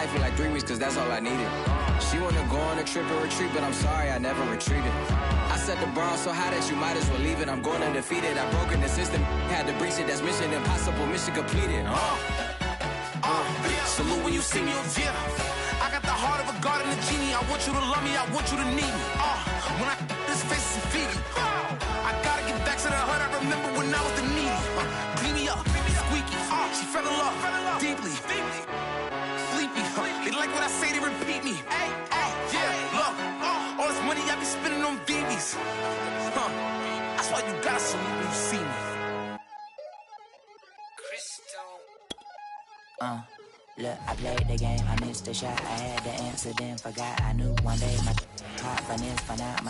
life in like 3 weeks because that's all I needed. She wanna go on a trip and retreat, but I'm sorry, I never retreated. I set the bar so high that you might as well leave it. I'm going undefeated. I broke in the system, had to breach it. That's mission impossible, mission completed. Salute when you see me, yeah. I got the heart of a god and a genie. I want you to love me, I want you to need me. When I this face is Fiji. I gotta get back to the hood. I remember when I was the needy. Clean me up, squeaky. She fell in love deeply. Sleepy. They like what I say, they repeat me. Yeah, look, all this money I be spending on BBs. That's why you gotta salute when you see me. Look, I played the game, I missed the shot. I had the answer, then forgot. I knew one day my hot for this, for not,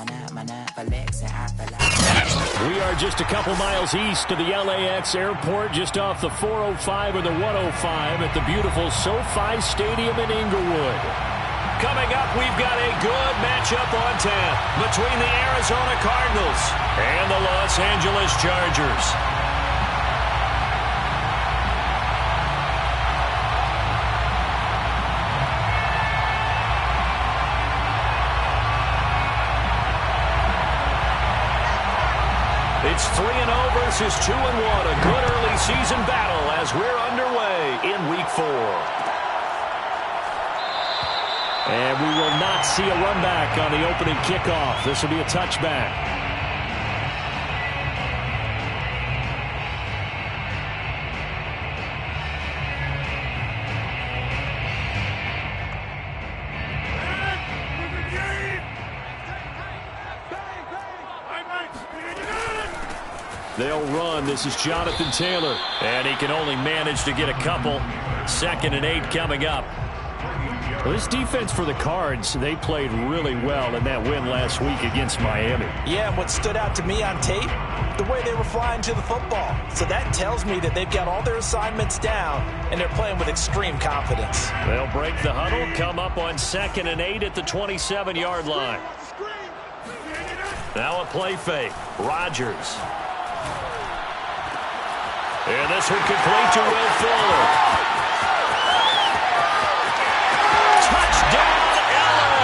for Lex, and I fell out. We are just a couple miles east of the LAX airport, just off the 405 or the 105 at the beautiful SoFi Stadium in Inglewood. Coming up, we've got a good matchup on tap between the Arizona Cardinals and the Los Angeles Chargers. It's 3-0 versus 2-1, a good early season battle as we're underway in Week 4. And we will not see a run back on the opening kickoff. This will be a touchback. They'll run. This is Jonathan Taylor. And he can only manage to get a couple. 2nd and 8 coming up. Well, this defense for the Cards, they played really well in that win last week against Miami. Yeah, and what stood out to me on tape, the way they were flying to the football. So that tells me that they've got all their assignments down, and they're playing with extreme confidence. They'll break the huddle, come up on 2nd and 8 at the 27-yard line. Now a play fake. Rodgers. And this one complete to Will Fuller. Touchdown, LA!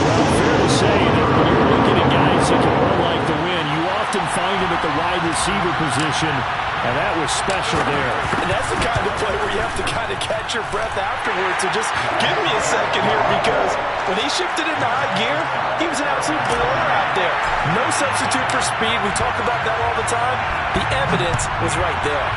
Well, fair to say that when you're looking at guys that can run like the wind, you often find them at the wide receiver position, and that was special there. And that's the kind of play where you have to kind of catch your breath afterwards. So just give me a second here, because when he shifted into high gear, he was an absolute blower out there. No substitute for speed. We talk about that all the time. The evidence was right there.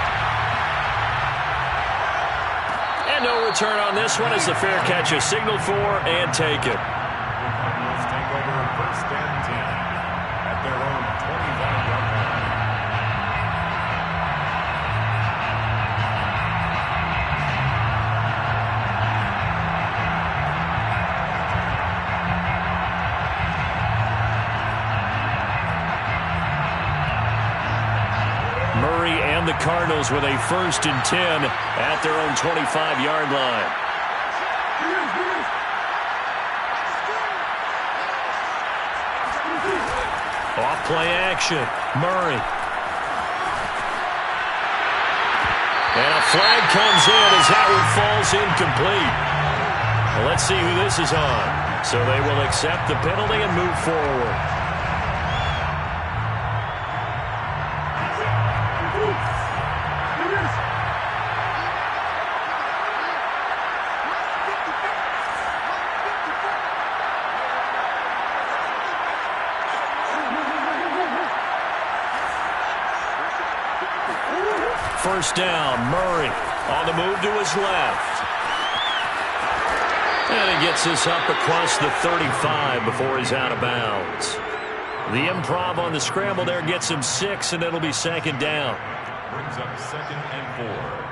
And no return on this one as the fair catch is signaled for and taken. Cardinals take over 1st and 10 at their own 25-yard line. Murray and the Cardinals with a 1st and 10 at their own 25-yard line. Off play action. Murray. And a flag comes in as that one falls incomplete. Well, let's see who this is on. So they will accept the penalty and move forward. First down, Murray on the move to his left. And he gets this up across the 35 before he's out of bounds. The improv on the scramble there gets him 6, and it'll be 2nd down. Brings up 2nd and 4.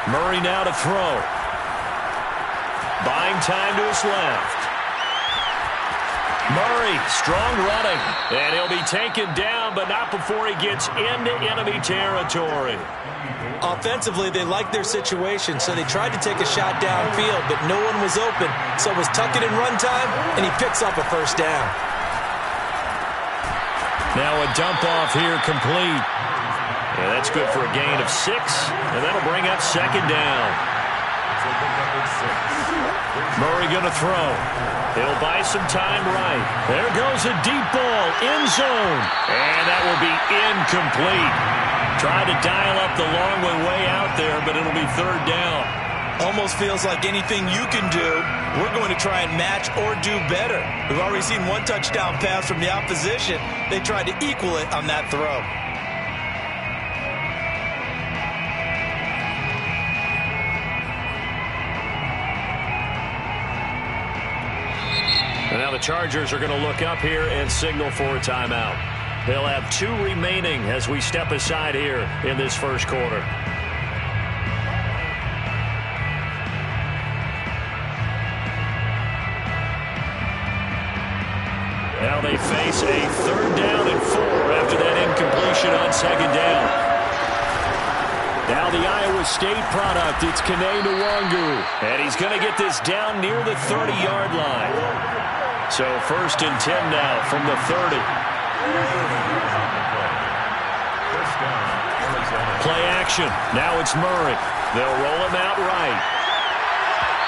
Murray now to throw. Buying some time to his left. Murray, strong running, and he'll be taken down, but not before he gets into enemy territory. Offensively, they liked their situation, so they tried to take a shot downfield, but no one was open, so it was tuck it in run time, and he picks up a first down. Now a dump off here complete. Yeah, that's good for a gain of 6, and that'll bring up second down. Murray going to throw. He'll buy some time right. There goes a deep ball, end zone. And that will be incomplete. Tried to dial up the long way out there, but it'll be third down. Almost feels like anything you can do, we're going to try and match or do better. We've already seen one touchdown pass from the opposition. They tried to equal it on that throw. And now the Chargers are going to look up here and signal for a timeout. They'll have 2 remaining as we step aside here in this first quarter. Now they face a 3rd down and 4 after that incompletion on second down. Now the Iowa State product, it's Kene Nwangu. And he's going to get this down near the 30-yard line. So 1st and 10 now from the 30. Play action. Now it's Murray. They'll roll him out right.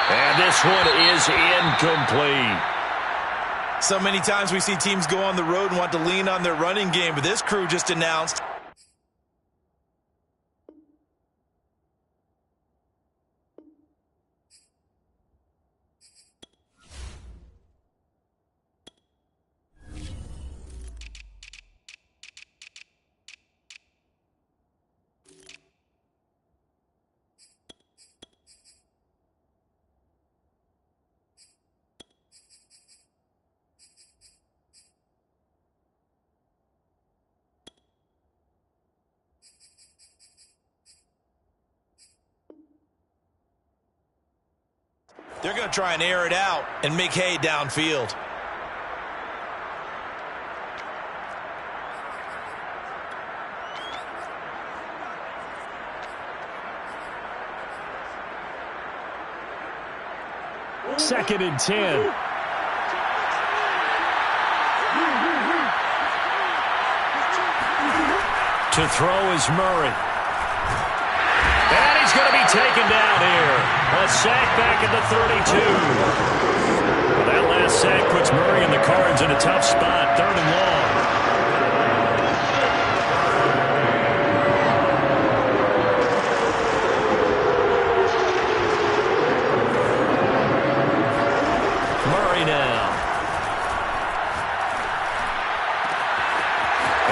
And this one is incomplete. So many times we see teams go on the road and want to lean on their running game, but this crew just announced they're going to try and air it out and make hay downfield. Second and 10. To throw is Murray. And he's going to be taken down here. A sack back at the 32. Well, that last sack puts Murray and the Cards in a tough spot. 3rd and long. Murray now.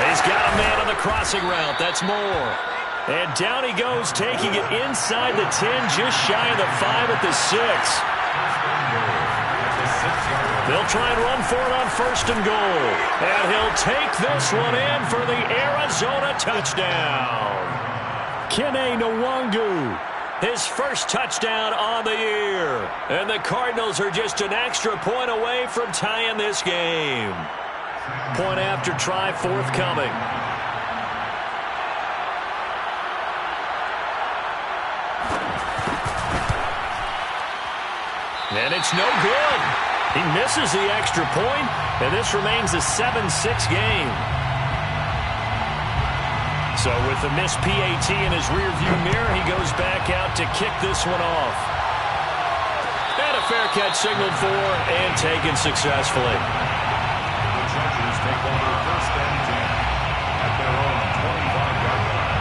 He's got a man on the crossing route. That's Moore. And down he goes, taking it inside the 10, just shy of the 5 at the 6. They'll try and run for it on 1st and goal. And he'll take this one in for the Arizona touchdown. Kene Nwangu, his first touchdown on the year. And the Cardinals are just an extra point away from tying this game. Point after try forthcoming. And it's no good. He misses the extra point, and this remains a 7-6 game. So with the missed PAT in his rearview mirror, he goes back out to kick this one off. And a fair catch signaled for and taken successfully. The Chargers take over 1st and 10 at their own 25-yard line.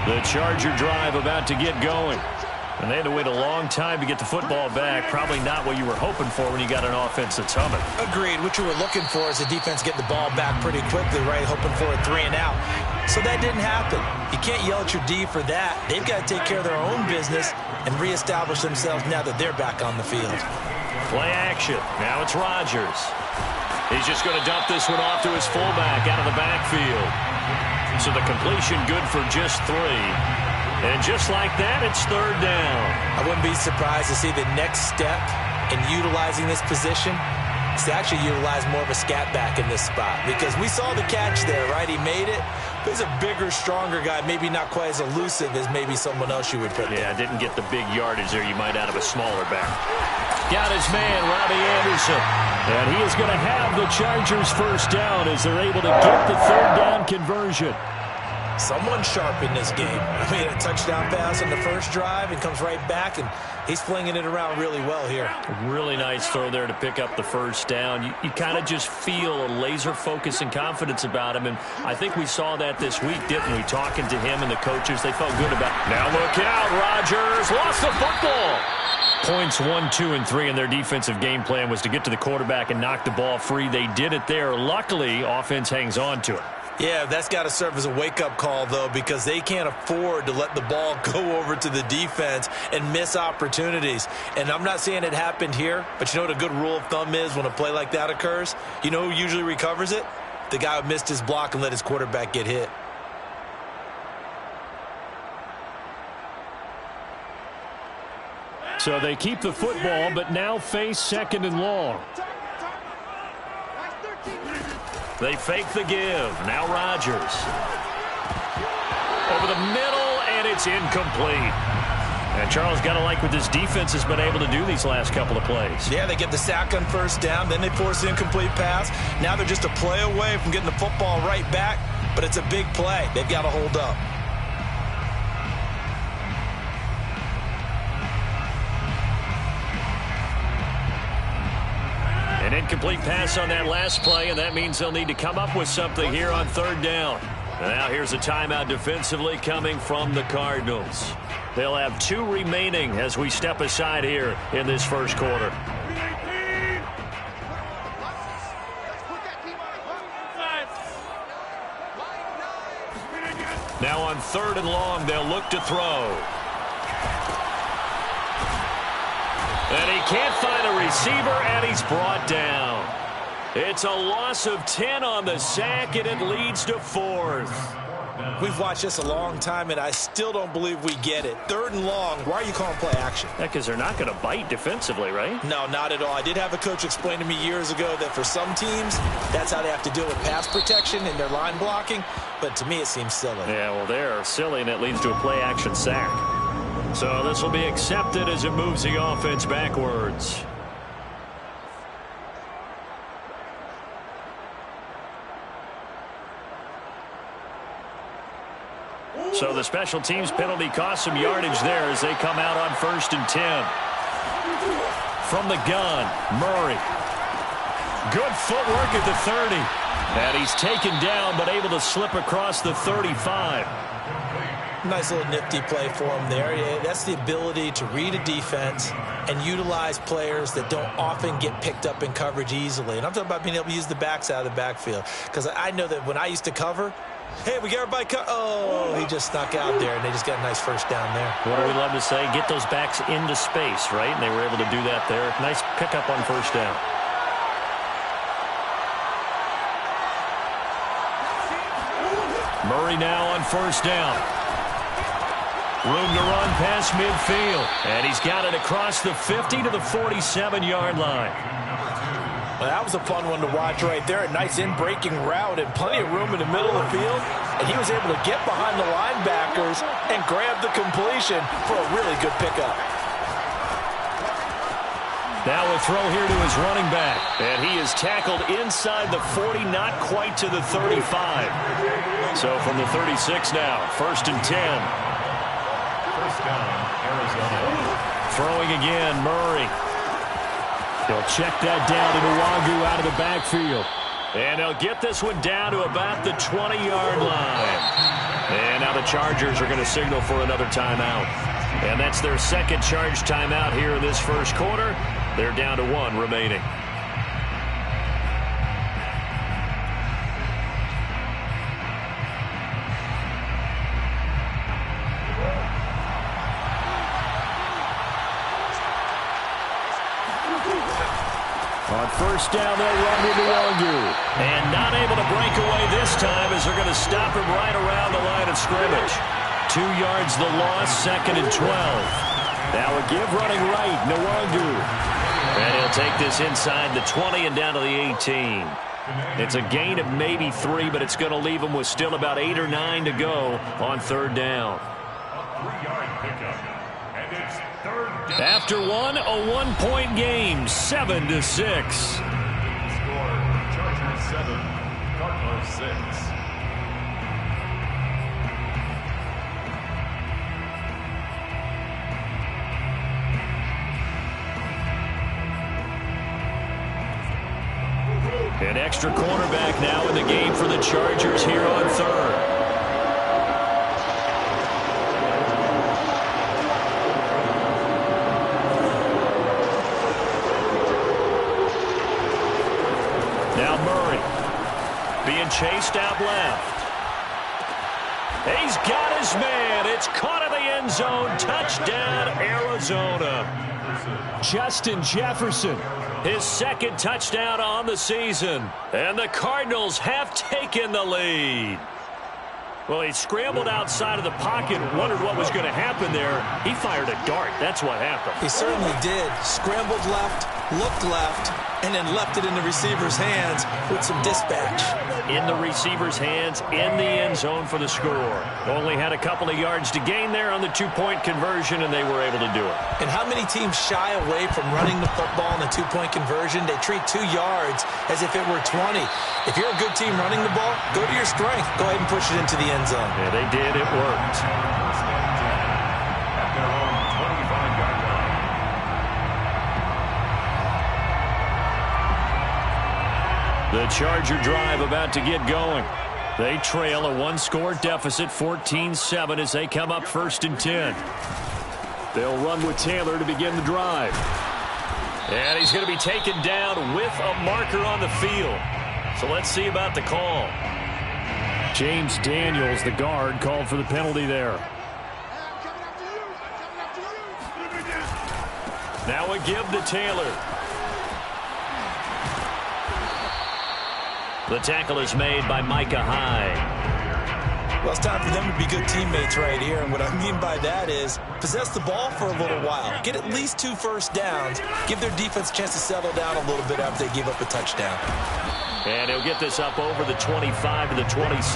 The Charger drive about to get going. And they had to wait a long time to get the football back. Probably not what you were hoping for when you got an offense that's humming. Agreed. What you were looking for is the defense getting the ball back pretty quickly, right? Hoping for a 3 and out. So that didn't happen. You can't yell at your D for that. They've got to take care of their own business and reestablish themselves now that they're back on the field. Play action. Now it's Rodgers. He's just going to dump this one off to his fullback out of the backfield. So the completion good for just 3. And just like that, it's 3rd down. I wouldn't be surprised to see the next step in utilizing this position is to actually utilize more of a scat back in this spot. Because we saw the catch there, right? He made it. He's a bigger, stronger guy, maybe not quite as elusive as maybe someone else you would put there. Yeah, didn't get the big yardage there you might out of a smaller back. Got his man, Robbie Anderson. And he is going to have the Chargers first down as they're able to get the 3rd down conversion. Someone sharp in this game. I mean, a touchdown pass on the first drive and comes right back, and he's flinging it around really well here. Really nice throw there to pick up the first down. You kind of just feel a laser focus and confidence about him, and I think we saw that this week, didn't we? Talking to him and the coaches, they felt good about it. Now look out, Rodgers lost the football. Points 1, 2, and 3 in their defensive game plan was to get to the quarterback and knock the ball free. They did it there. Luckily, offense hangs on to it. Yeah, that's got to serve as a wake-up call, though, because they can't afford to let the ball go over to the defense and miss opportunities. And I'm not saying it happened here, but you know what a good rule of thumb is when a play like that occurs? You know who usually recovers it? The guy who missed his block and let his quarterback get hit. So they keep the football, but now face 2nd and long. They fake the give. Now Rodgers. Over the middle, and it's incomplete. And Charles, got to like what this defense has been able to do these last couple of plays. Yeah, they get the sack on first down, then they force the incomplete pass. Now they're just a play away from getting the football right back, but it's a big play. They've got to hold up. An incomplete pass on that last play, and that means they'll need to come up with something here on 3rd down. Now here's a timeout defensively coming from the Cardinals. They'll have 2 remaining as we step aside here in this first quarter. Now on 3rd and long, they'll look to throw. And he can't find a receiver, and he's brought down. It's a loss of 10 on the sack, and it leads to 4th. We've watched this a long time, and I still don't believe we get it. 3rd and long, why are you calling play action? Yeah, because they're not going to bite defensively, right? No, not at all. I did have a coach explain to me years ago that for some teams, that's how they have to deal with pass protection and their line blocking. But to me, it seems silly. Yeah, well, they're silly, and it leads to a play action sack. So this will be accepted as it moves the offense backwards. So the special teams penalty cost some yardage there as they come out on 1st and 10. From the gun, Murray. Good footwork at the 30. And he's taken down but able to slip across the 35. Nice little nifty play for him there. Yeah, that's the ability to read a defense and utilize players that don't often get picked up in coverage easily. And I'm talking about being able to use the backs out of the backfield. Because I know that when I used to cover, hey, we got everybody oh, he just snuck out there, and they just got a nice first down there. What do we love to say? Get those backs into space, right? And they were able to do that there. Nice pickup on first down. Murray now on 1st down. Room to run past midfield. And he's got it across the 50 to the 47-yard line. Well, that was a fun one to watch right there. A nice in-breaking route and plenty of room in the middle of the field. And he was able to get behind the linebackers and grab the completion for a really good pickup. Now a throw here to his running back. And he is tackled inside the 40, not quite to the 35. So from the 36 now, 1st and 10. First down, Arizona. Throwing again, Murray. He'll check that down to Nwogu out of the backfield. And they'll get this one down to about the 20-yard line. And now the Chargers are going to signal for another timeout. And that's their 2nd charge timeout here in this first quarter. They're down to 1 remaining. first down. They'll run with Nwangwu. And not able to break away this time as they're going to stop him right around the line of scrimmage. 2 yards the loss, 2nd and 12. Now a give running right, Nwangwu. And he'll take this inside the 20 and down to the 18. It's a gain of maybe 3, but it's going to leave him with still about 8 or 9 to go on 3rd down. A 3-yard pickup. And it's 3rd down. After one, a 1-point game, 7-6. Score, Chargers 7, Cardinals 6. An extra cornerback now in the game for the Chargers here on 3rd. Now Murray being chased out left. He's got his man. It's caught in the end zone. Touchdown, Arizona. Justin Jefferson. His 2nd touchdown on the season. And the Cardinals have taken the lead. Well, he scrambled outside of the pocket, wondered what was going to happen there. He fired a dart. That's what happened. He certainly did. Scrambled left, looked left, and then left it in the receiver's hands with some dispatch. In the receiver's hands, in the end zone for the score. Only had a couple of yards to gain there on the 2-point conversion, and they were able to do it. And how many teams shy away from running the football in the 2-point conversion? They treat 2 yards as if it were 20. If you're a good team running the ball, go to your strength. Go ahead and push it into the end zone. Yeah, they did. It worked. First and 10 at their own 25-yard line. The Charger drive about to get going. They trail a 1-score deficit, 14-7, as they come up 1st and 10. They'll run with Taylor to begin the drive. And he's going to be taken down with a marker on the field. So let's see about the call. James Daniels, the guard, called for the penalty there. Now a give to Taylor. The tackle is made by Micah Hyde. Well, it's time for them to be good teammates right here. And what I mean by that is possess the ball for a little while. Get at least 2 first downs. Give their defense a chance to settle down a little bit after they give up a touchdown. And he'll get this up over the 25 to the 26.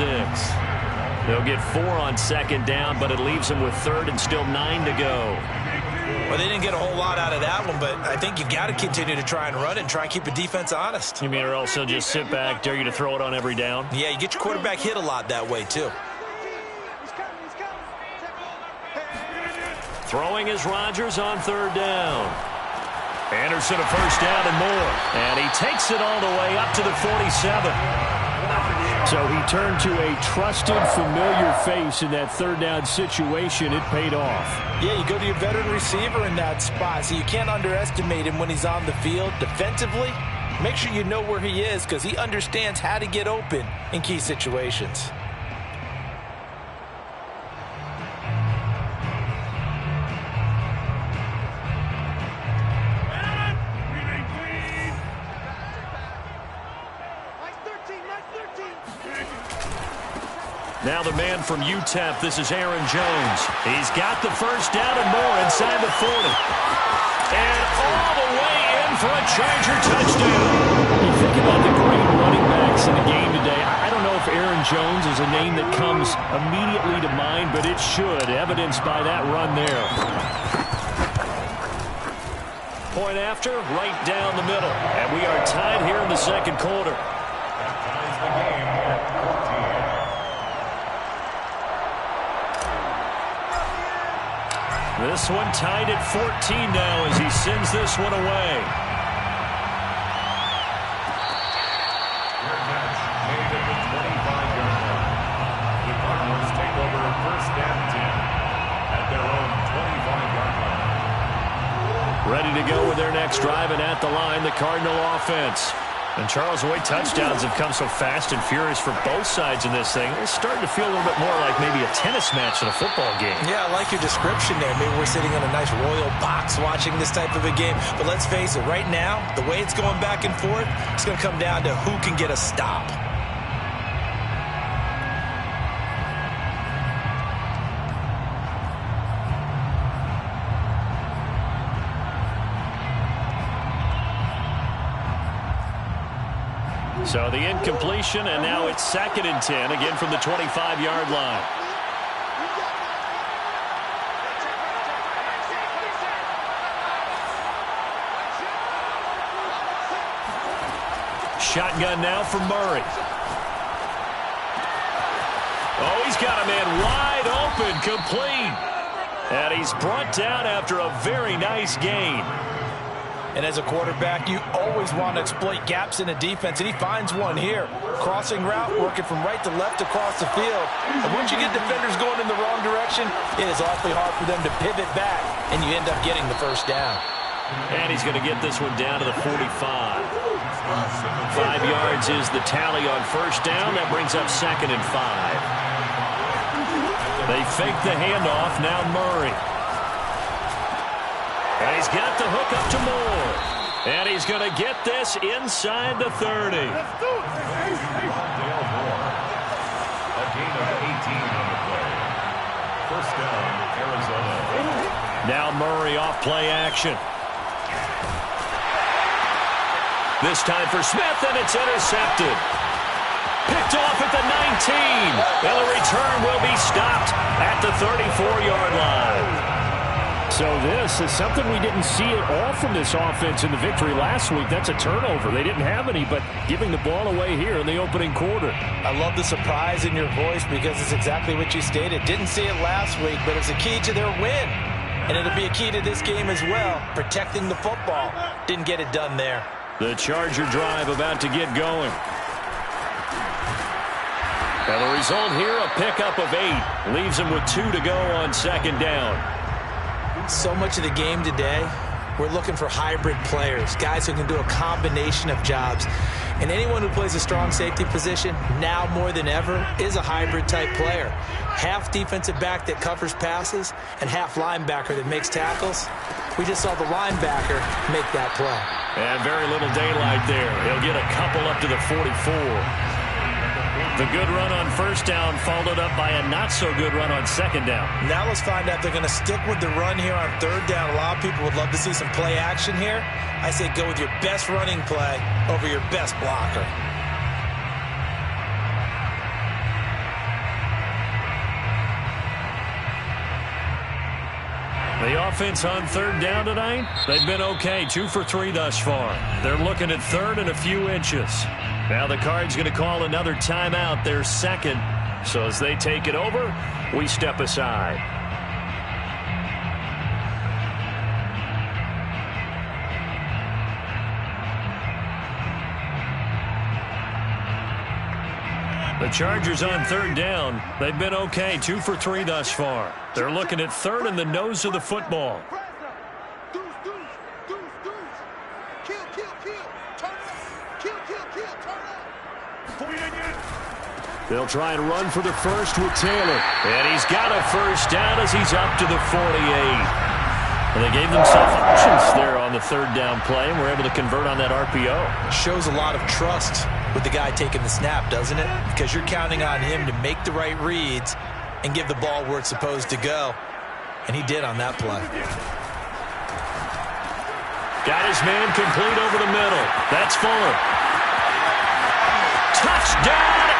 They'll get 4 on 2nd down, but it leaves them with 3rd and still 9 to go. Well, they didn't get a whole lot out of that one, but I think you've got to continue to try and run and try and keep the defense honest. You mean or also just sit back, dare you to throw it on every down? Yeah, you get your quarterback hit a lot that way, too. Throwing is Rodgers on 3rd down. Anderson a first down and more. And he takes it all the way up to the 47. So he turned to a trusted, familiar face in that 3rd down situation. It paid off. Yeah, you go to your veteran receiver in that spot, so you can't underestimate him when he's on the field. Defensively, make sure you know where he is because he understands how to get open in key situations. Now the man from UTEP, this is Aaron Jones. He's got the first down and more inside the 40. And all the way in for a Charger touchdown. You think about the great running backs in the game today. I don't know if Aaron Jones is a name that comes immediately to mind, but it should, evidenced by that run there. Point after, right down the middle. And we are tied here in the 2nd quarter. That ties the game at 14. This one tied at 14 now as he sends this one away. Fair catch made at the 25-yard line. The Cardinals take over 1st and 10 at their own 25-yard line. Ready to go with their next drive, and at the line, the Cardinal offense. And Charles, the way touchdowns have come so fast and furious for both sides in this thing, it's starting to feel a little bit more like maybe a tennis match than a football game. Yeah, I like your description there. Maybe we're sitting in a nice royal box watching this type of a game. But let's face it, right now, the way it's going back and forth, it's going to come down to who can get a stop. So the incompletion, and now it's 2nd and 10, again from the 25-yard line. Shotgun now for Murray. Oh, he's got a man wide open, complete. And he's brought down after a very nice gain. And as a quarterback, you always want to exploit gaps in a defense, and he finds one here. Crossing route, working from right to left across the field. And once you get defenders going in the wrong direction, it is awfully hard for them to pivot back, and you end up getting the first down. And he's going to get this one down to the 45. 5 yards is the tally on first down. That brings up 2nd and 5. They fake the handoff, now Murray. And he's got the hook up to Moore. And he's going to get this inside the 30. Dale Moore. A gain of 18 on the play. First down, Arizona. Now Murray off play action. This time for Smith, and it's intercepted. Picked off at the 19. And the return will be stopped at the 34-yard line. So this is something we didn't see at all from this offense in the victory last week. That's a turnover. They didn't have any, but giving the ball away here in the opening quarter. I love the surprise in your voice because it's exactly what you stated. Didn't see it last week, but it's a key to their win. And it'll be a key to this game as well, protecting the football. Didn't get it done there. The Charger drive about to get going. And the result here, a pickup of 8. Leaves them with 2 to go on 2nd down. So much of the game today, we're looking for hybrid players, guys who can do a combination of jobs. And anyone who plays a strong safety position, now more than ever, is a hybrid-type player. Half defensive back that covers passes and half linebacker that makes tackles. We just saw the linebacker make that play. And very little daylight there. He'll get a couple up to the 44. The good run on first down followed up by a not-so-good run on 2nd down. Now let's find out if they're going to stick with the run here on 3rd down. A lot of people would love to see some play action here. I say go with your best running play over your best blocker. The offense on 3rd down tonight, they've been okay. 2 for 3 thus far. They're looking at 3rd and a few inches. Now the Cards going to call another timeout, their 2nd. So as they take it over, we step aside. The Chargers on 3rd down. They've been okay. 2 for 3 thus far. They're looking at 3rd and the nose of the football. They'll try and run for the first with Taylor. And he's got a first down as he's up to the 48. And they gave themselves options there on the 3rd down play and were able to convert on that RPO. Shows a lot of trust with the guy taking the snap, doesn't it? Because you're counting on him to make the right reads and give the ball where it's supposed to go. And he did on that play. Got his man complete over the middle. That's Fuller. Touchdown,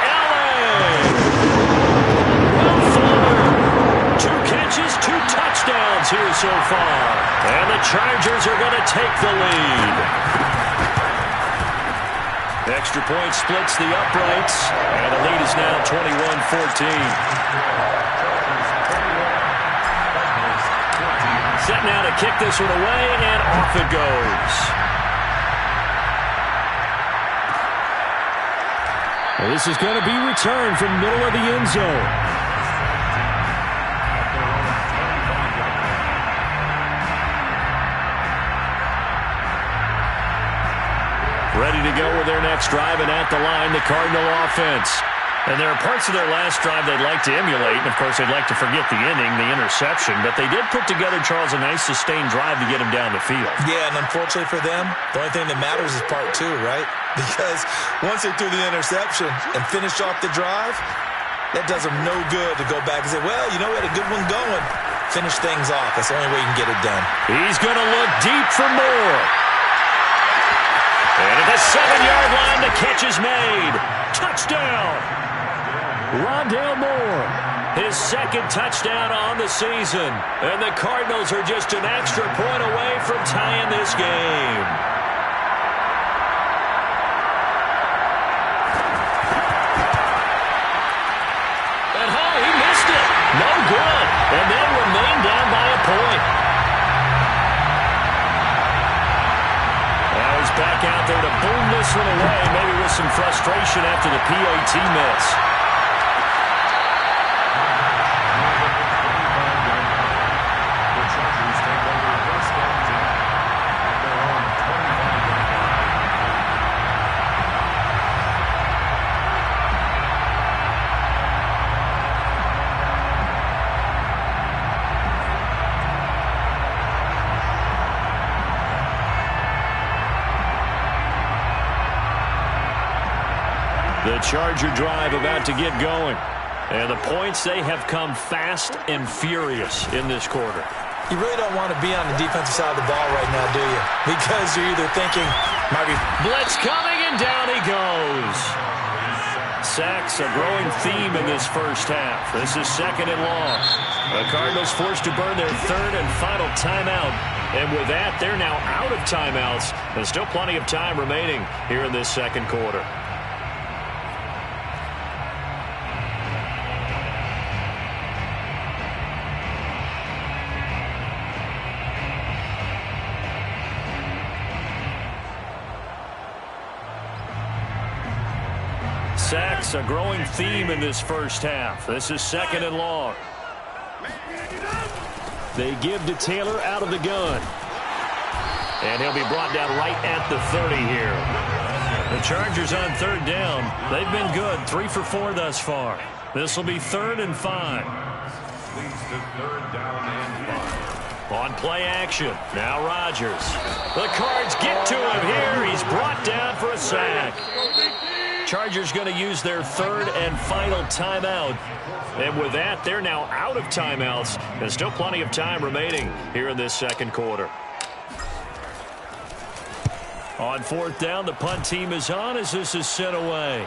Will Fuller. 2 catches, 2 touchdowns here so far. And the Chargers are going to take the lead. Extra point splits the uprights. And the lead is now 21-14. Set now to kick this one away, and off it goes. Well, this is going to be returned from middle of the end zone. Ready to go with their next drive, and at the line, the Cardinal offense. And there are parts of their last drive they'd like to emulate, and, of course, they'd like to forget the inning, the interception. But they did put together, Charles, a nice sustained drive to get him down the field. Yeah, and unfortunately for them, the only thing that matters is part two, right? Because once they threw the interception and finished off the drive, that does them no good to go back and say, well, you know, we had a good one going. Finish things off. That's the only way you can get it done. He's going to look deep for more. And at the 7-yard line, the catch is made. Touchdown. Rondale Moore, his second touchdown on the season. And the Cardinals are just an extra point away from tying this game. And he missed it. No good. And they'll remain down by a point. Now he's back out there to boom this one away, maybe with some frustration after the PAT miss. The Charger drive about to get going. And the points, they have come fast and furious in this quarter. You really don't want to be on the defensive side of the ball right now, do you? Because you're either thinking, blitz coming, and down he goes. Sacks, a growing theme in this first half. This is second and long. The Cardinals forced to burn their third and final timeout. And with that, they're now out of timeouts. There's still plenty of time remaining here in this second quarter. Sacks, a growing theme in this first half. This is second and long. They give to Taylor out of the gun. And he'll be brought down right at the 30 here. The Chargers on third down. They've been good, 3 for 4 thus far. This will be 3rd and 5. On play action, now Rodgers. The Cards get to him here. He's brought down for a sack. Chargers going to use their third and final timeout. And with that, they're now out of timeouts. There's still plenty of time remaining here in this second quarter. On fourth down, the punt team is on as this is sent away.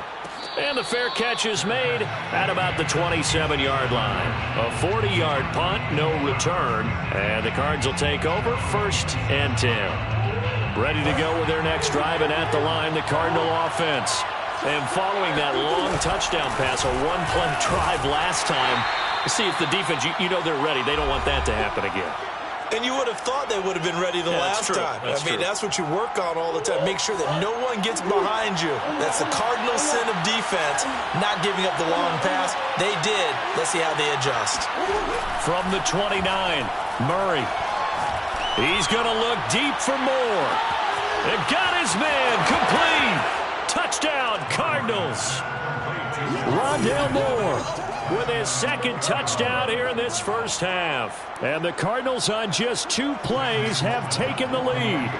And the fair catch is made at about the 27-yard line. A 40-yard punt, no return. And the Cards will take over, 1st and 10. Ready to go with their next drive, and at the line, the Cardinal offense. And following that long touchdown pass, a one-play drive last time, see if the defense, you know they're ready. They don't want that to happen again. And you would have thought they would have been ready the last time. I mean, that's what you work on all the time. Make sure that no one gets behind you. That's the cardinal sin of defense, not giving up the long pass. They did. Let's see how they adjust. From the 29, Murray. He's going to look deep for more. And got his man complete. Touchdown, Cardinals. Rondale Moore with his second touchdown here in this first half. And the Cardinals on just 2 plays have taken the lead.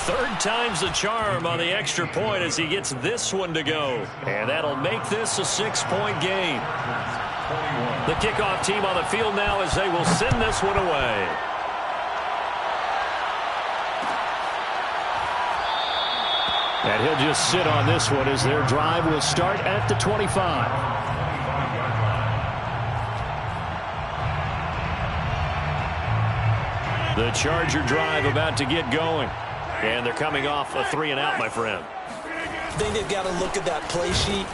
Third time's the charm on the extra point as he gets this one to go. And that'll make this a 6-point game. The kickoff team on the field now as they will send this one away. And he'll just sit on this one as their drive will start at the 25. The Charger drive about to get going. And they're coming off a 3-and-out, my friend. I think they've got to look at that play sheet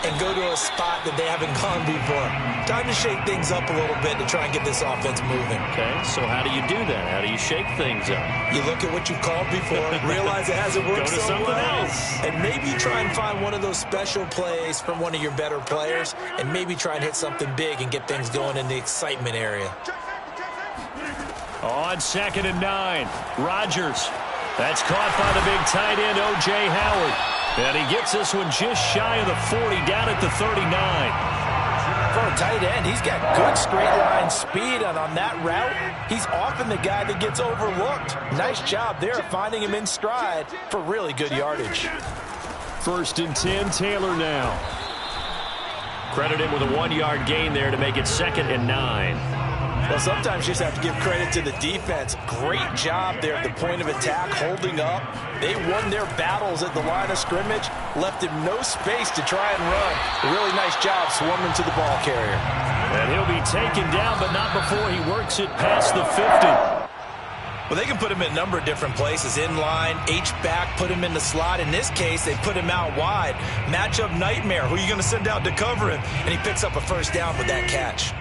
and go to a spot that they haven't gone before. Time to shake things up a little bit to try and get this offense moving. Okay, so how do you do that? How do you shake things up? You look at what you've called before, realize it hasn't worked so well, and maybe try and find one of those special plays from one of your better players, and maybe try and hit something big and get things going in the excitement area. On 2nd and 9, Rodgers. That's caught by the big tight end, O.J. Howard. And he gets this one just shy of the 40, down at the 39. For a tight end, he's got good straight line speed, and on that route, he's often the guy that gets overlooked. Nice job there finding him in stride for really good yardage. 1st and 10, Taylor now. Credit him with a 1-yard gain there to make it 2nd and 9. Well, sometimes you just have to give credit to the defense. Great job there at the point of attack, holding up. They won their battles at the line of scrimmage, left him no space to try and run. A really nice job swarming to the ball carrier. And he'll be taken down, but not before he works it past the 50. Well, they can put him in a number of different places. In line, H-back, put him in the slot. In this case, they put him out wide. Matchup nightmare. Who are you going to send out to cover him? And he picks up a 1st down with that catch.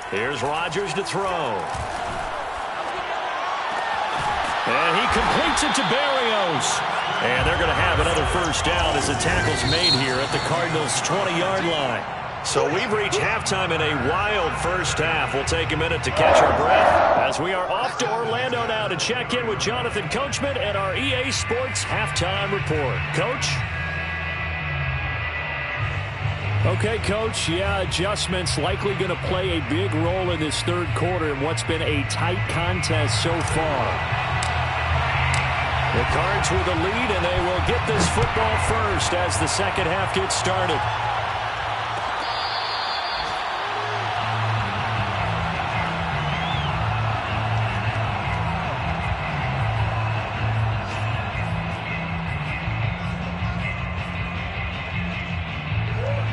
Here's Rodgers to throw. And he completes it to Berrios. And they're going to have another 1st down as the tackle's made here at the Cardinals' 20-yard line. So we've reached halftime in a wild 1st half. We'll take a minute to catch our breath as we are off to Orlando now to check in with Jonathan Coachman and our EA Sports Halftime Report. Coach? Okay, Coach, adjustments likely going to play a big role in this 3rd quarter in what's been a tight contest so far. The Cards with the lead, and they will get this football first as the 2nd half gets started.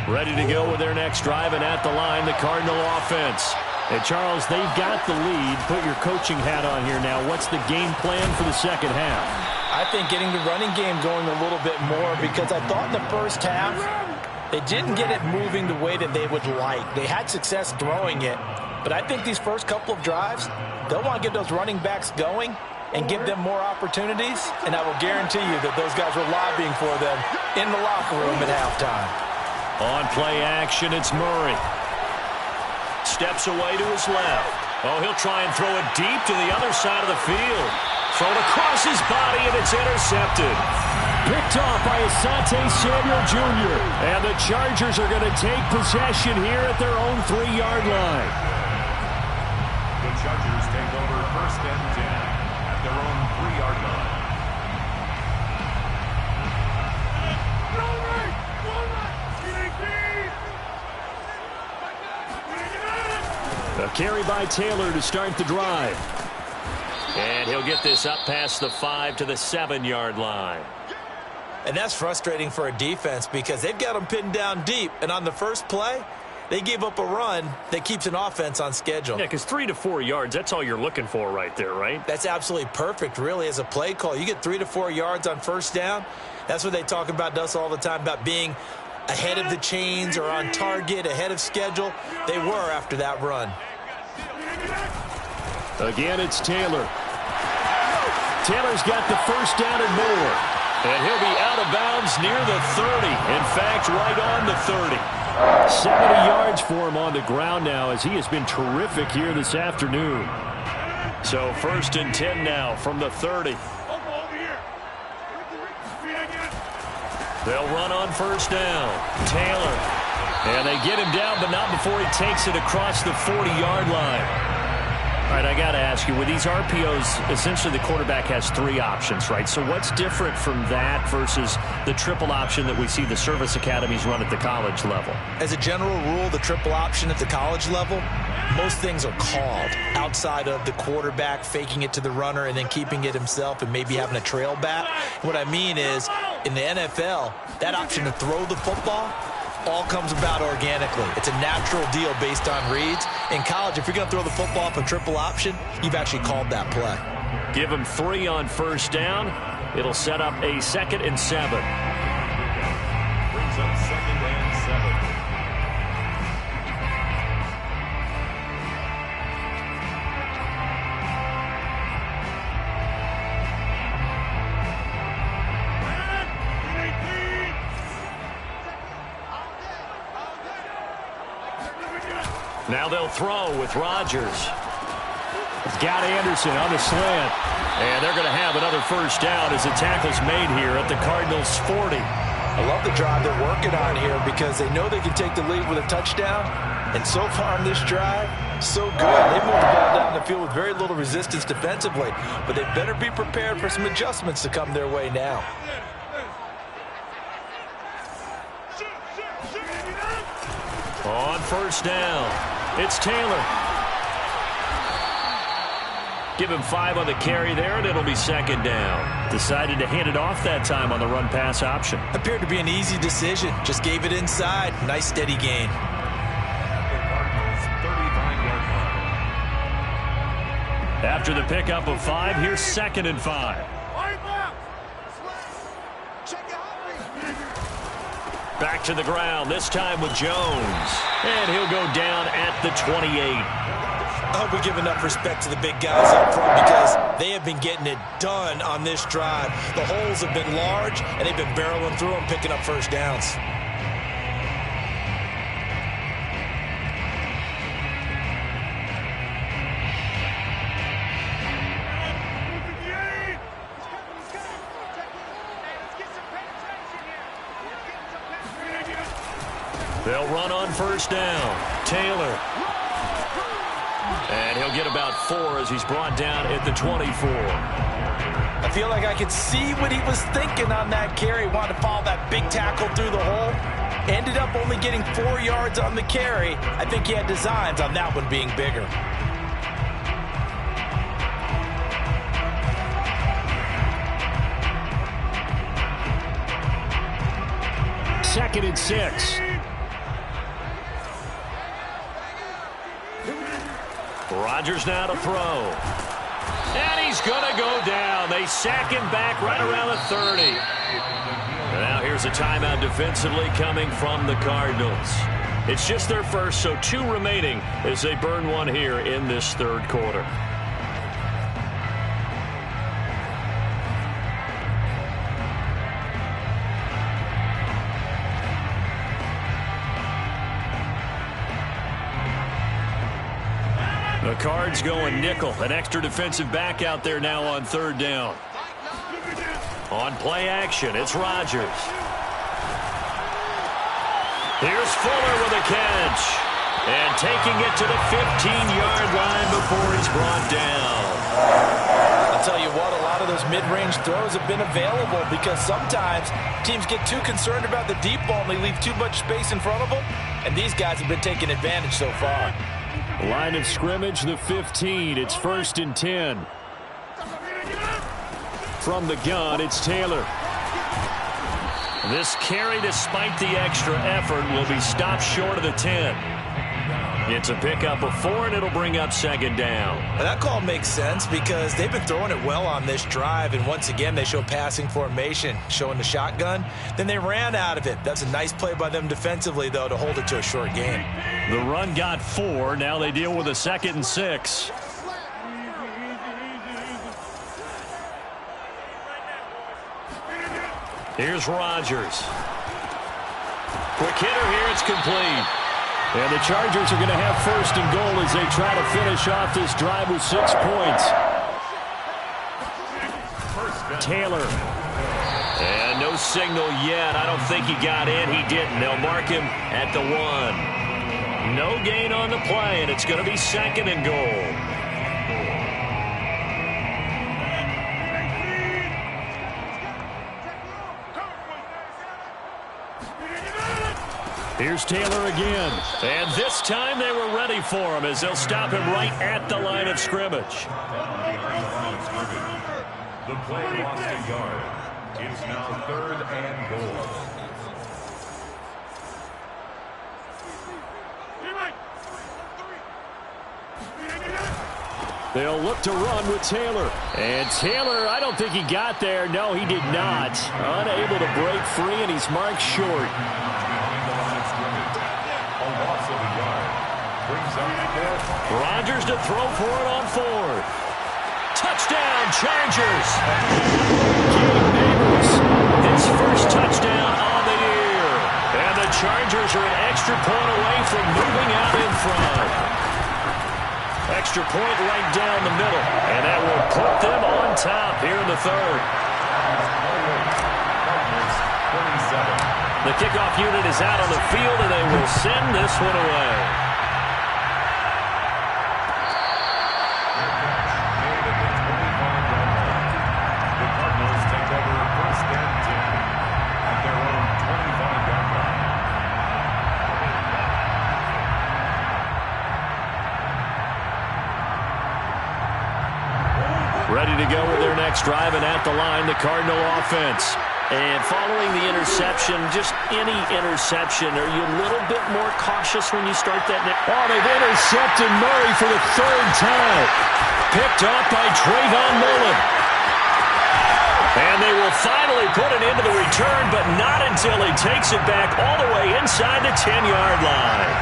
Ready to go with their next drive, and at the line, the Cardinal offense. And, Charles, they've got the lead. Put your coaching hat on here now. What's the game plan for the 2nd half? I think getting the running game going a little bit more, because I thought in the 1st half they didn't get it moving the way that they would like. They had success throwing it, but I think these first couple of drives, they'll want to get those running backs going and give them more opportunities, and I will guarantee you that those guys were lobbying for them in the locker room at halftime. On play action, it's Murray. Steps away to his left. Oh, he'll try and throw it deep to the other side of the field. Thrown across his body, and it's intercepted. Picked off by Asante Samuel Jr. And the Chargers are going to take possession here at their own 3-yard line. The Chargers take over 1st and 10 at their own 3-yard line. A carry by Taylor to start the drive. And he'll get this up past the 5 to the 7-yard line. And that's frustrating for a defense because they've got them pinned down deep. And on the first play, they give up a run that keeps an offense on schedule. Yeah, because 3 to 4 yards, that's all you're looking for right there, right? That's absolutely perfect, really, as a play call. You get 3 to 4 yards on 1st down. That's what they talk about us all the time, about being ahead of the chains or on target, ahead of schedule. They were after that run. Again, it's Taylor. Taylor's got the 1st down and more. And he'll be out of bounds near the 30. In fact, right on the 30. 70 yards for him on the ground now as he has been terrific here this afternoon. So 1st and 10 now from the 30. They'll run on 1st down. Taylor. And they get him down, but not before he takes it across the 40-yard line. All right, I got to ask you, with these RPOs, essentially the quarterback has 3 options, right? So what's different from that versus the triple option that we see the service academies run at the college level? As a general rule, the triple option at the college level, most things are called outside of the quarterback faking it to the runner and then keeping it himself and maybe having a trail back. What I mean is, in the NFL, that option to throw the football all comes about organically. It's a natural deal based on reads. In college, if you're going to throw the football off a triple option, you've actually called that play. Give him 3 on 1st down. It'll set up a 2nd and 7. Brings up 2nd and 7. Now they'll throw with Rodgers. Got Anderson on the slant. And they're going to have another first down as the tackle's made here at the Cardinals' 40. I love the drive they're working on here because they know they can take the lead with a touchdown. And so far on this drive, so good. They moved the ball down the field with very little resistance defensively. But they better be prepared for some adjustments to come their way now. On first down, it's Taylor. Give him 5 on the carry there, and it'll be second down. Decided to hand it off that time on the run-pass option. Appeared to be an easy decision. Just gave it inside. Nice, steady gain. After the pickup of 5, here's 2nd and 5. Back to the ground, this time with Jones. And he'll go down at the 28. I hope we give enough respect to the big guys up front because they have been getting it done on this drive. The holes have been large, and they've been barreling through them, picking up first downs. They'll run on first down. Taylor. And he'll get about 4 as he's brought down at the 24. I feel like I could see what he was thinking on that carry. Wanted to follow that big tackle through the hole. Ended up only getting 4 yards on the carry. I think he had designs on that one being bigger. Second and 6. Rodgers now to throw. And he's going to go down. They sack him back right around the 30. Now here's a timeout defensively coming from the Cardinals. It's just their first, so 2 remaining as they burn one here in this third quarter. The Cards going nickel. An extra defensive back out there now on third down. On play action, it's Rodgers. Here's Fuller with a catch. And taking it to the 15-yard line before he's brought down. I'll tell you what, a lot of those mid-range throws have been available because sometimes teams get too concerned about the deep ball and they leave too much space in front of them. And these guys have been taking advantage so far. Line of scrimmage, the 15. It's 1st and 10. From the gun, it's Taylor. This carry, despite the extra effort, will be stopped short of the 10. It's a pickup of 4, and it'll bring up second down. Well, that call makes sense because they've been throwing it well on this drive, and once again, they show passing formation, showing the shotgun. Then they ran out of it. That's a nice play by them defensively, though, to hold it to a short gain. The run got 4. Now they deal with a 2nd and 6. Here's Rodgers. Quick hitter here. It's complete. And the Chargers are going to have 1st and goal as they try to finish off this drive with 6 points. Taylor. And no signal yet. I don't think he got in. He didn't. They'll mark him at the 1. No gain on the play, and it's going to be 2nd and goal. Here's Taylor again. And this time they were ready for him as they'll stop him right at the line of scrimmage. The play lost a yard. It's now 3rd and goal. They'll look to run with Taylor. And Taylor, I don't think he got there. No, he did not. Unable to break free, and he's marked short. Rodgers to throw for it on 4th. Touchdown, Chargers. Gabe Nabers, his first touchdown on the year. And the Chargers are an extra point away from moving out in front. Extra point right down the middle, and that will put them on top here in the third. The kickoff unit is out on the field, and they will send this one away. The Cardinals take over first and 10 at their own 25-yard line. Ready to go with their next drive, and at the line, the Cardinal offense. And following the interception, just any interception, are you a little bit more cautious when you start that? Oh, they've intercepted Murray for the third time. Picked off by Trayvon Mullen. And they will finally put it into the return, but not until he takes it back all the way inside the 10-yard line.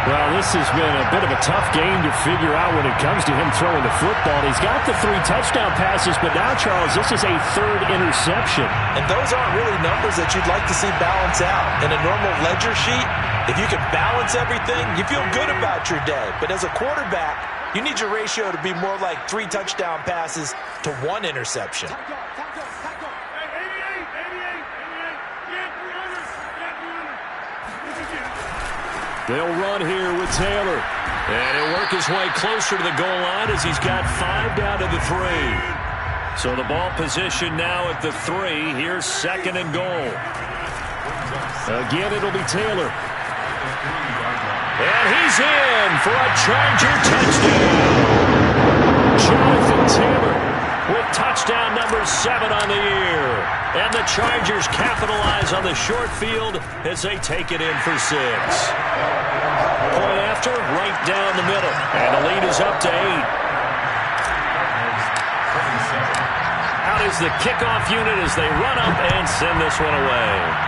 Well, this has been a bit of a tough game to figure out when it comes to him throwing the football. He's got the 3 touchdown passes, but now, Charles, this is a third interception. And those aren't really numbers that you'd like to see balance out. In a normal ledger sheet, if you can balance everything, you feel good about your day. But as a quarterback, you need your ratio to be more like 3 touchdown passes to 1 interception. They'll run here with Taylor. And he'll work his way closer to the goal line as he's got 5 down to the 3. So the ball position now at the 3. Here's second and goal. Again, it'll be Taylor. And he's in for a Charger touchdown. Jonathan Taylor with touchdown number 7 on the year. And the Chargers capitalize on the short field as they take it in for 6. Point after, right down the middle. And the lead is up to 8. Out is the kickoff unit as they run up and send this one away.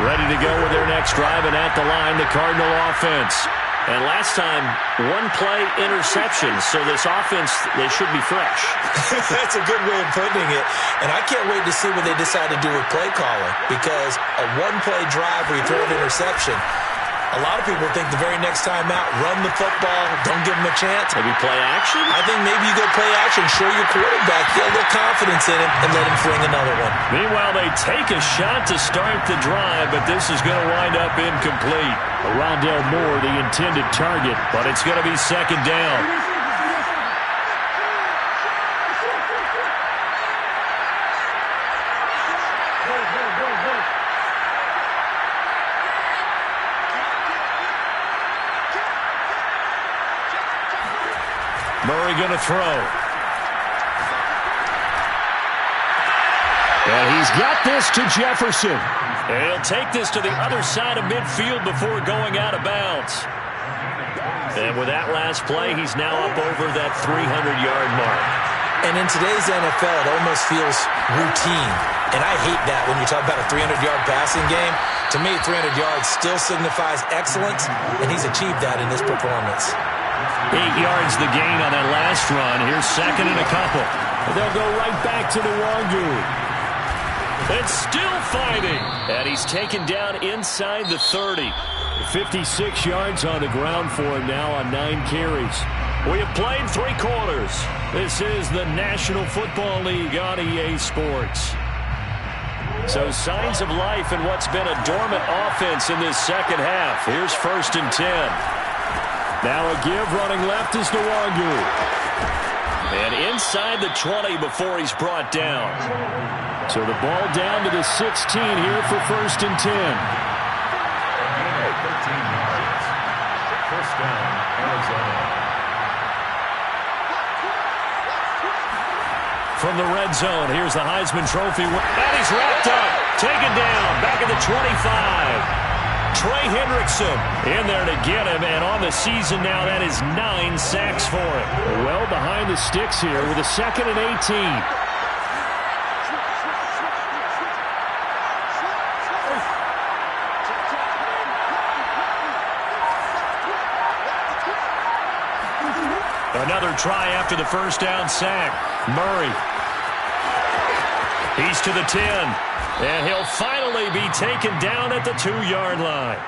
Ready to go with their next drive, and at the line, the Cardinal offense. And last time, 1-play interception, so this offense, they should be fresh. That's a good way of putting it. And I can't wait to see what they decide to do with play calling, because a 1-play drive where you throw an interception, a lot of people think the very next time out, run the football, don't give them a chance. Maybe play action? I think maybe you go play action, show your quarterback, get a little confidence in him, and let him fling another one. Meanwhile, they take a shot to start the drive, but this is going to wind up incomplete. Rondale Moore, the intended target, but it's going to be second down. Murray going to throw. And he's got this to Jefferson. And he'll take this to the other side of midfield before going out of bounds. And with that last play, he's now up over that 300-yard mark. And in today's NFL, it almost feels routine. And I hate that when you talk about a 300-yard passing game. To me, 300 yards still signifies excellence, and he's achieved that in this performance. 8 yards the gain on that last run. Here's second and a couple. They'll go right back to Nwangu. And still fighting. And he's taken down inside the 30. 56 yards on the ground for him now on 9 carries. We have played 3 quarters. This is the National Football League on EA Sports. So signs of life in what's been a dormant offense in this second half. Here's first and 10. Now a give running left is Nwangu. And inside the 20 before he's brought down. So the ball down to the 16 here for first and 10. 13 yards. First down, Arizona. From the red zone, here's the Heisman Trophy. And he's wrapped up. Taken down. Back at the 25. Trey Hendrickson in there to get him, and on the season now, that is 9 sacks for him. Well behind the sticks here with a second and 18. Another try after the first down sack. Murray. He's to the 10. And he'll finally be taken down at the 2-yard line.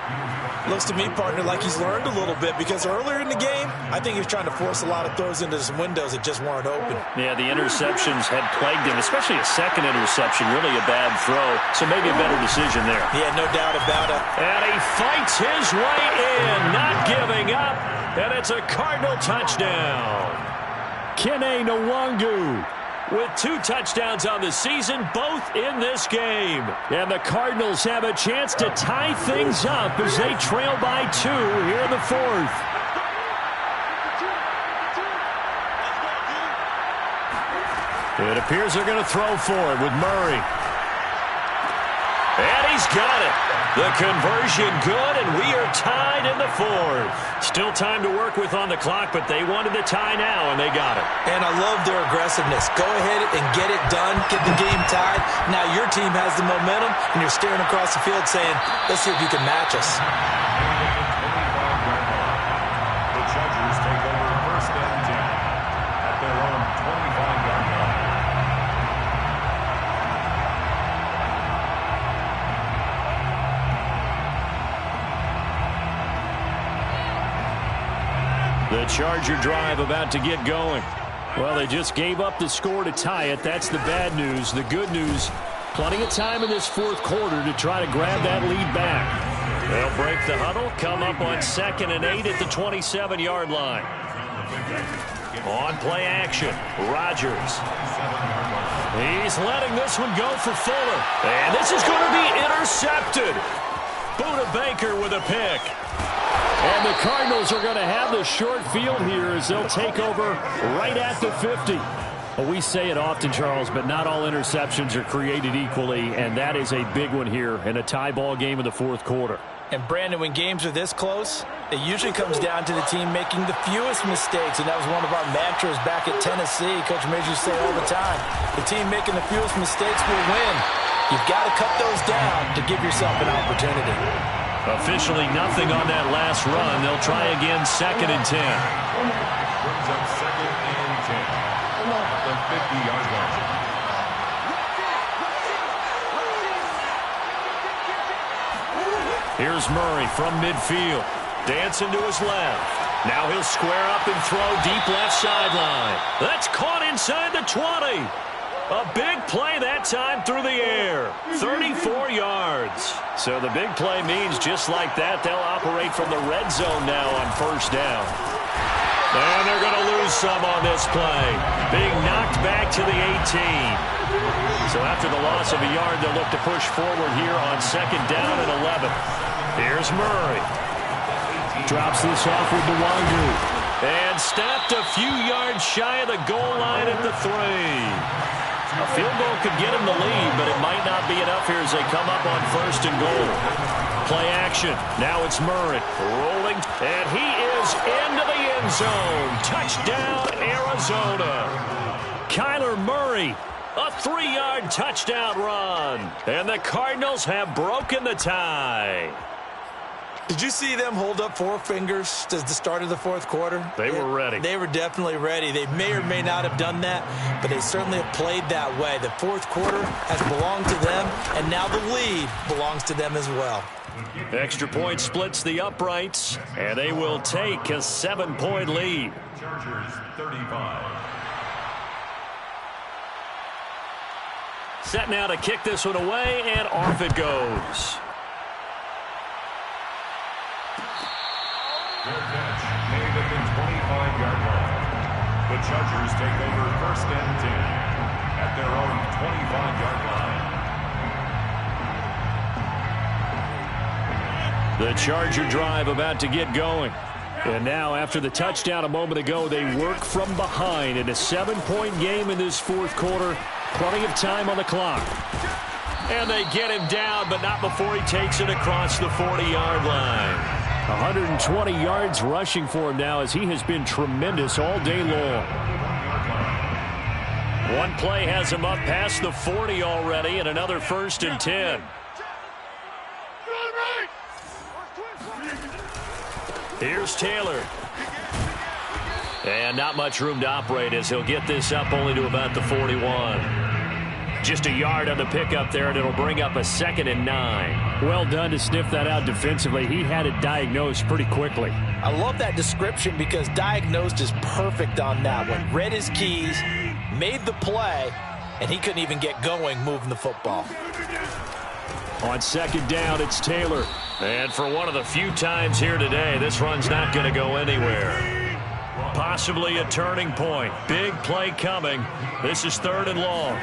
Looks to me, partner, like he's learned a little bit, because earlier in the game, I think he was trying to force a lot of throws into some windows that just weren't open. Yeah, the interceptions had plagued him, especially a second interception, really a bad throw. So maybe a better decision there. Yeah, no doubt about it. And he fights his way in, not giving up. And it's a Cardinal touchdown. Kene Nwangu with 2 touchdowns on the season, both in this game. And the Cardinals have a chance to tie things up as they trail by 2 here in the 4th. It appears they're going to throw for it with Murray. And he's got it. The conversion good, and we are tied in the 4th. Still time to work with on the clock, but they wanted the tie now, and they got it. And I love their aggressiveness. Go ahead and get it done. Get the game tied. Now your team has the momentum, and you're staring across the field saying, let's see if you can match us. The Chargers take over first and 10 at their own 25-yard line. The Charger drive about to get going. Well, they just gave up the score to tie it. That's the bad news. The good news, plenty of time in this 4th quarter to try to grab that lead back. They'll break the huddle, come up on 2nd and 8 at the 27-yard line. On play action, Rodgers. He's letting this one go for Fuller. And this is going to be intercepted. Buda Baker with a pick. And the Cardinals are going to have the short field here as they'll take over right at the 50. Well, we say it often, Charles, but not all interceptions are created equally, and that is a big one here in a tie ball game in the 4th quarter. And, Brandon, when games are this close, it usually comes down to the team making the fewest mistakes, and that was one of our mantras back at Tennessee. Coach Major used to say all the time, the team making the fewest mistakes will win. You've got to cut those down to give yourself an opportunity. Officially nothing on that last run. They'll try again 2nd and 10. Brings up 2nd and 10 at the 50-yard line. Here's Murray from midfield. Dancing to his left. Now he'll square up and throw deep left sideline. That's caught inside the 20. A big play that time through the air. 34 yards. So the big play means just like that, they'll operate from the red zone now on 1st down. And they're going to lose some on this play. Being knocked back to the 18. So after the loss of a yard, they'll look to push forward here on 2nd down and 11. Here's Murray. Drops this off with Nwangu. And stopped a few yards shy of the goal line at the 3. A field goal could get him the lead, but it might not be enough here as they come up on 1st and goal. Play action. Now it's Murray rolling, and he is into the end zone. Touchdown, Arizona. Kyler Murray, a 3-yard touchdown run. And the Cardinals have broken the tie. Did you see them hold up 4 fingers at the start of the 4th quarter? They were ready. They were definitely ready. They may or may not have done that, but they certainly have played that way. The 4th quarter has belonged to them, and now the lead belongs to them as well. Extra point splits the uprights, and they will take a 7-point lead. Chargers 35. Set now to kick this one away, and off it goes. Good catch made at the 25-yard line. The Chargers take over 1st and 10 at their own 25-yard line. The Charger drive about to get going. And now, after the touchdown a moment ago, they work from behind in a 7-point game in this 4th quarter. Plenty of time on the clock. And they get him down, but not before he takes it across the 40-yard line. 120 yards rushing for him now as he has been tremendous all day long. One play has him up past the 40 already, and another 1st and 10. Here's Taylor. And not much room to operate as he'll get this up only to about the 41. Just a yard on the pickup there, and it'll bring up a 2nd and 9. Well done to sniff that out defensively. He had it diagnosed pretty quickly. I love that description because diagnosed is perfect on that one. Read his keys, made the play, and he couldn't even get going moving the football. On 2nd down, it's Taylor. And for one of the few times here today, this run's not going to go anywhere. Possibly a turning point. Big play coming. This is 3rd and long.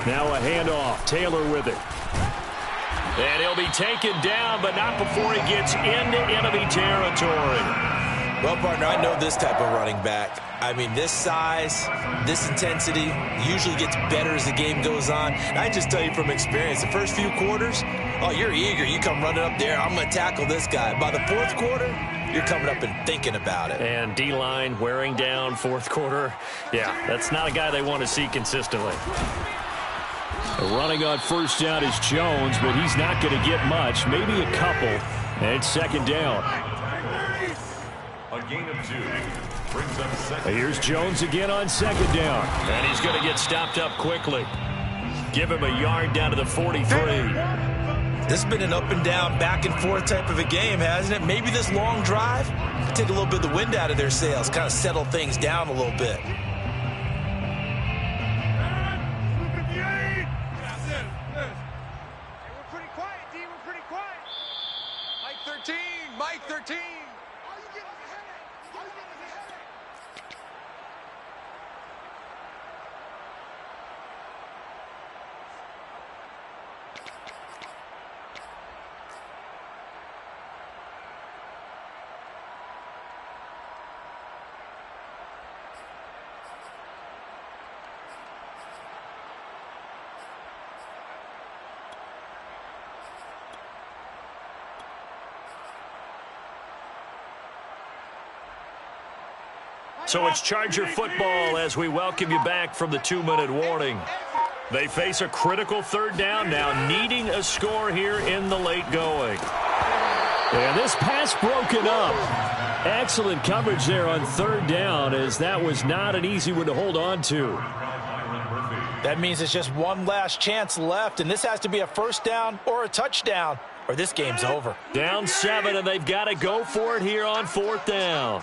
Now a handoff. Taylor with it. And he'll be taken down, but not before he gets into enemy territory. Well, partner, I know this type of running back. I mean, this size, this intensity usually gets better as the game goes on. And I just tell you from experience, the first few quarters, oh, you're eager. You come running up there, I'm going to tackle this guy. By the 4th quarter, you're coming up and thinking about it. And D-line wearing down 4th quarter. Yeah, that's not a guy they want to see consistently. Running on 1st down is Jones, but he's not going to get much, maybe a couple. And it's 2nd down. A gain of 2 brings them 2nd. Here's Jones again on 2nd down. And he's going to get stopped up quickly. Give him a yard down to the 43. This has been an up and down, back and forth type of a game, hasn't it? Maybe this long drive could take a little bit of the wind out of their sails, kind of settle things down a little bit. Mike 13. So it's Charger football as we welcome you back from the 2-minute warning. They face a critical 3rd down now, needing a score here in the late going. And this pass broken up. Excellent coverage there on 3rd down, as that was not an easy one to hold on to. That means it's just one last chance left, and this has to be a 1st down or a touchdown, or this game's over. Down 7, and they've got to go for it here on 4th down.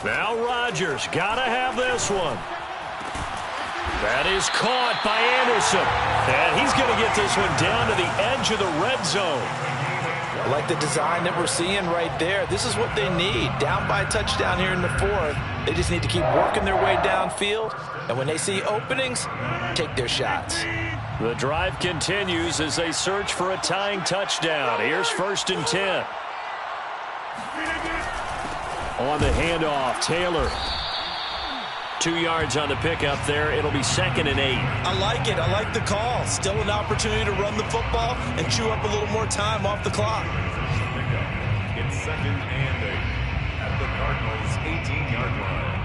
Now Rodgers got to have this one. That is caught by Anderson. And he's going to get this one down to the edge of the red zone. I like the design that we're seeing right there. This is what they need. Down by a touchdown here in the 4th. They just need to keep working their way downfield. And when they see openings, take their shots. The drive continues as they search for a tying touchdown. Here's 1st and 10. On the handoff, Taylor. 2 yards on the pickup there. It'll be 2nd and 8. I like it. I like the call. Still an opportunity to run the football and chew up a little more time off the clock. It's 2nd and 8 at the Cardinals' 18-yard line.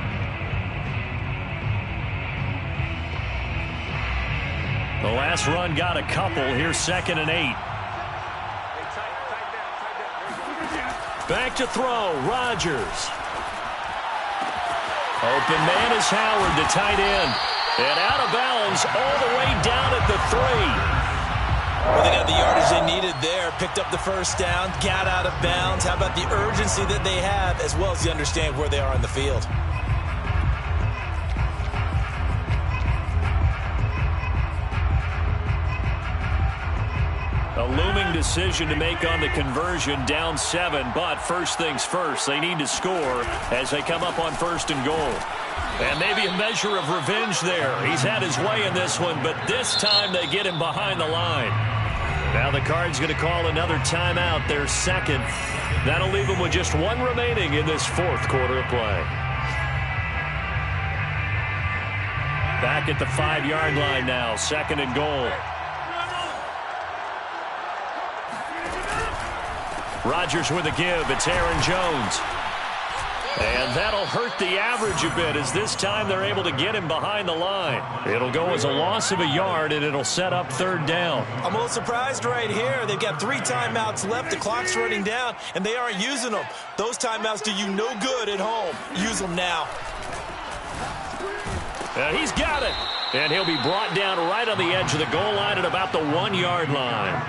The last run got a couple. Here's 2nd and 8. Back to throw, Rodgers. Open man is Howard, the tight end. And out of bounds all the way down at the 3. Well, they got the yardage they needed there. Picked up the 1st down, got out of bounds. How about the urgency that they have, as well as they understand where they are in the field? A looming decision to make on the conversion, down 7, but first things first, they need to score as they come up on 1st and goal. And maybe a measure of revenge there. He's had his way in this one, but this time they get him behind the line. Now the Cards going to call another timeout, their 2nd. That'll leave them with just 1 remaining in this 4th quarter of play. Back at the 5-yard line now, 2nd and goal. Rodgers with a give. It's Aaron Jones. And that'll hurt the average a bit as this time they're able to get him behind the line. It'll go as a loss of a yard, and it'll set up 3rd down. I'm a little surprised right here. They've got 3 timeouts left. The clock's running down, and they aren't using them. Those timeouts do you no good at home. Use them now. He's got it. And he'll be brought down right on the edge of the goal line at about the 1-yard line.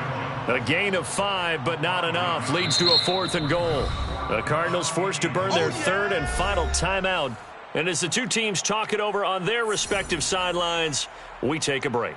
A gain of 5, but not enough. Leads to a 4th and goal. The Cardinals forced to burn their third and final timeout. And as the two teams talk it over on their respective sidelines, we take a break.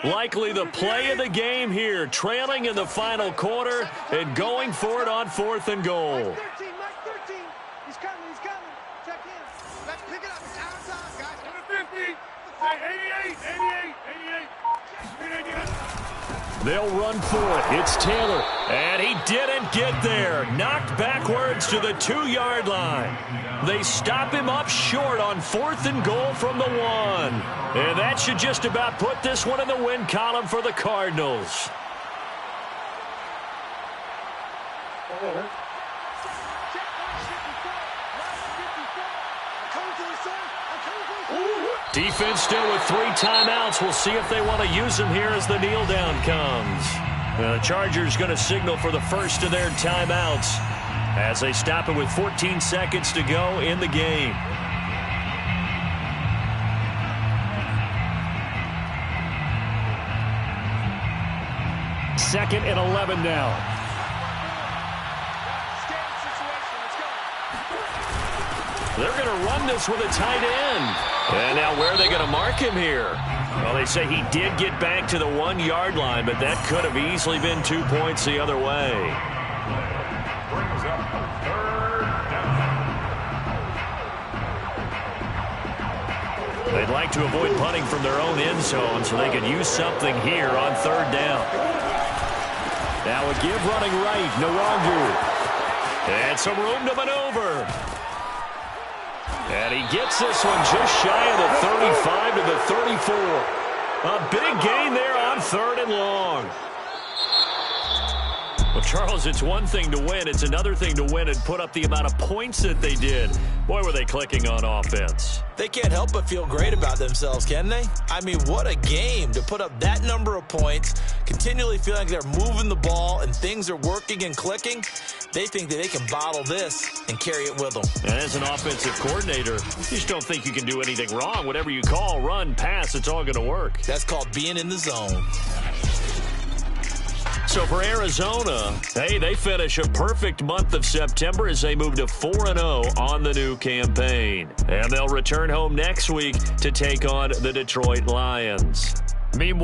Likely the play of the game here, trailing in the final quarter and going for it on 4th and goal. Mike 13, he's coming, check in. Let's pick it up, it's outside, guys. 50, 88. They'll run for it. It's Taylor, and he didn't get there. Knocked backwards to the 2-yard line. They stop him up short on 4th and goal from the 1. And that should just about put this one in the win column for the Cardinals. Defense still with 3 timeouts. We'll see if they want to use them here as the kneel down comes. The Chargers going to signal for the first of their timeouts as they stop it with 14 seconds to go in the game. Second and 11 now. They're going to run this with a tight end. And now where are they going to mark him here? Well, they say he did get back to the 1-yard line, but that could have easily been 2 points the other way. Brings up 3rd down. They'd like to avoid punting from their own end zone so they could use something here on 3rd down. Now a give running right, Nwangu. And some room to maneuver. And he gets this one just shy of the 35 to the 34. A big gain there on 3rd and long. Well, Charles, it's one thing to win. It's another thing to win and put up the amount of points that they did. Boy, were they clicking on offense. They can't help but feel great about themselves, can they? I mean, what a game to put up that number of points, continually feeling like they're moving the ball and things are working and clicking. They think that they can bottle this and carry it with them. And as an offensive coordinator, you just don't think you can do anything wrong. Whatever you call, run, pass, it's all going to work. That's called being in the zone. So for Arizona, hey, they finish a perfect month of September as they move to 4-0 on the new campaign. And they'll return home next week to take on the Detroit Lions. Meanwhile,